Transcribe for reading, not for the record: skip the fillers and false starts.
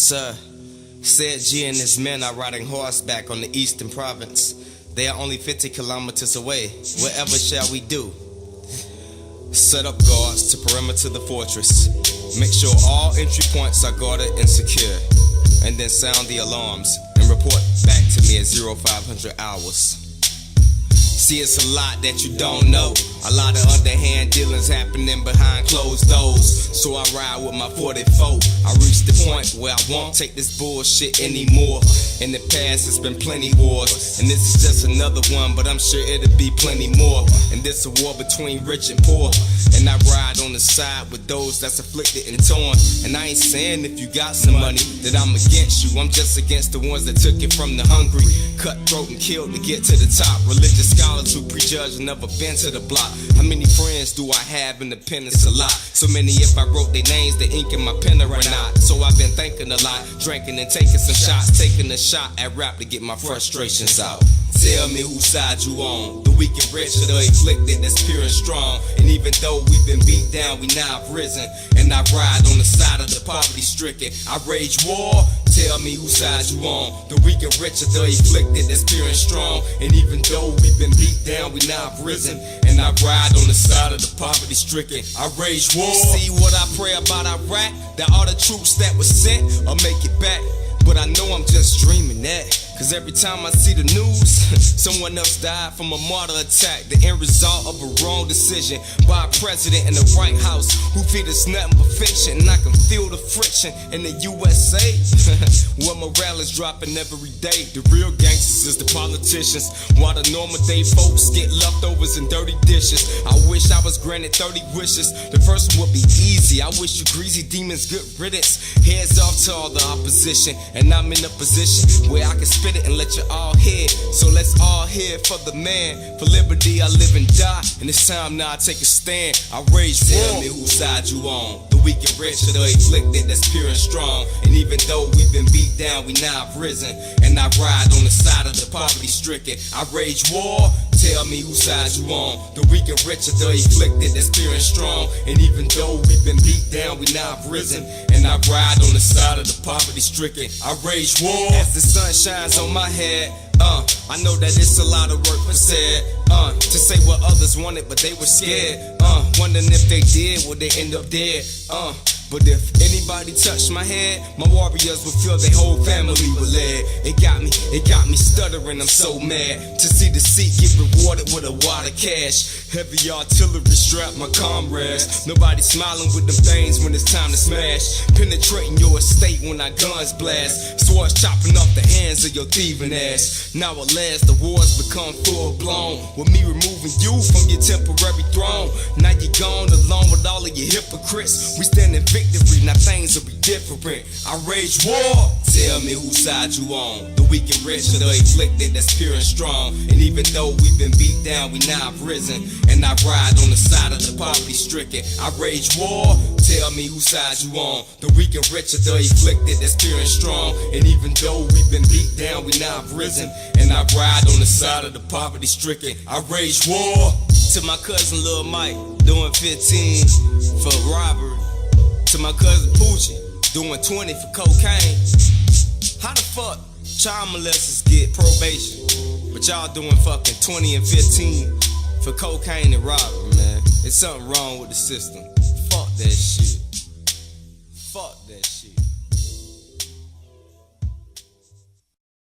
Sir, Ced G and his men are riding horseback on the eastern province. They are only 50 kilometers away. Whatever shall we do? Set up guards to perimeter the fortress. Make sure all entry points are guarded and secure. And then sound the alarms and report back to me at 0500 hours. See, it's a lot that you don't know. A lot of underhand dealings happening behind closed doors. So I ride with my 44. I reached the point where I won't take this bullshit anymore. In the past, it's been plenty wars, and this is just another one, but I'm sure it'll be plenty more. And this a war between rich and poor, and I ride on the side with those that's afflicted and torn. And I ain't saying if you got some money that I'm against you. I'm just against the ones that took it from the hungry, cutthroat and killed to get to the top. Religious scholars who prejudge and never been to the block. How many friends do I have in the pen? It's a lot. So many if I wrote their names, the ink in my pen run out. So I've been thinking a lot, drinking and taking some shots, taking a shot at rap to get my frustrations out. Tell me whose side you on, the weak and rich or the afflicted that's pure and strong. And even though we've been beat down, we now have risen. And I ride on the side of the poverty stricken. I rage war. Tell me whose side you on, the weak and rich or the afflicted that's pure and strong. And even though we've been beat down, we now have risen. And I ride on the side of the poverty stricken. I rage war. See what I pray about Iraq, that all the troops that were sent will make it back. But I know I'm just dreaming that, cause every time I see the news, someone else died from a martyr attack. The end result of a wrong decision by a president in the White House who feed us nothing but fiction. And I can feel the friction in the USA where morale is dropping every day. The real gangsters is the politicians, while the normal day folks get leftovers and dirty dishes. I wish I was granted 30 wishes. The first one would be easy. I wish you greasy demons good riddance. Heads off to all the opposition, and I'm in a position where I can spit it and let you all hear. So let's all hear for the man. For liberty I live and die, and it's time now I take a stand. I rage war. Tell me whose side you on, the weak and rich or the afflicted that's pure and strong. And even though we've been beat down, we now have risen. And I ride on the side of the poverty stricken. I rage war. Tell me whose side you on, the weak and rich or the afflicted that's pure and strong. And even though we've been beat down, we now have risen. And I ride on the side of the poverty stricken. I rage war. As the sun shines on my head, I know that it's a lot of work for Ced, to say what others wanted but they were scared, wondering if they did, would they end up dead, but if anybody touched my head, my warriors would feel their whole family was led. It got me stuttering, I'm so mad to see the seat get rewarded with a wad of cash. Heavy artillery strap my comrades. Nobody smiling with them things when it's time to smash. Penetrating your estate when our guns blast. Swords chopping off the hands of your thieving ass. Now at last the wars become full blown, with me removing you from your temporary throne. Now you're gone along with all of your hypocrites. We stand in victory, now things will be different. I rage war. Tell me whose side you on, the weak and rich or the afflicted that's pure and strong. And even though we've been beat down, we now have risen. And I ride on the side of the poverty stricken. I rage war. Tell me whose side you on, the weak and rich or the afflicted that's pure and strong. And even though we've been beat down, we now have risen. And I ride on the side of the poverty stricken. I rage war. To my cousin Lil Mike, doing 15 for robbery. To my cousin Poochie, doing 20 for cocaine. How the fuck child molesters get probation, but y'all doing fucking 20 and 15 for cocaine and robbery, man? It's something wrong with the system. Fuck that shit.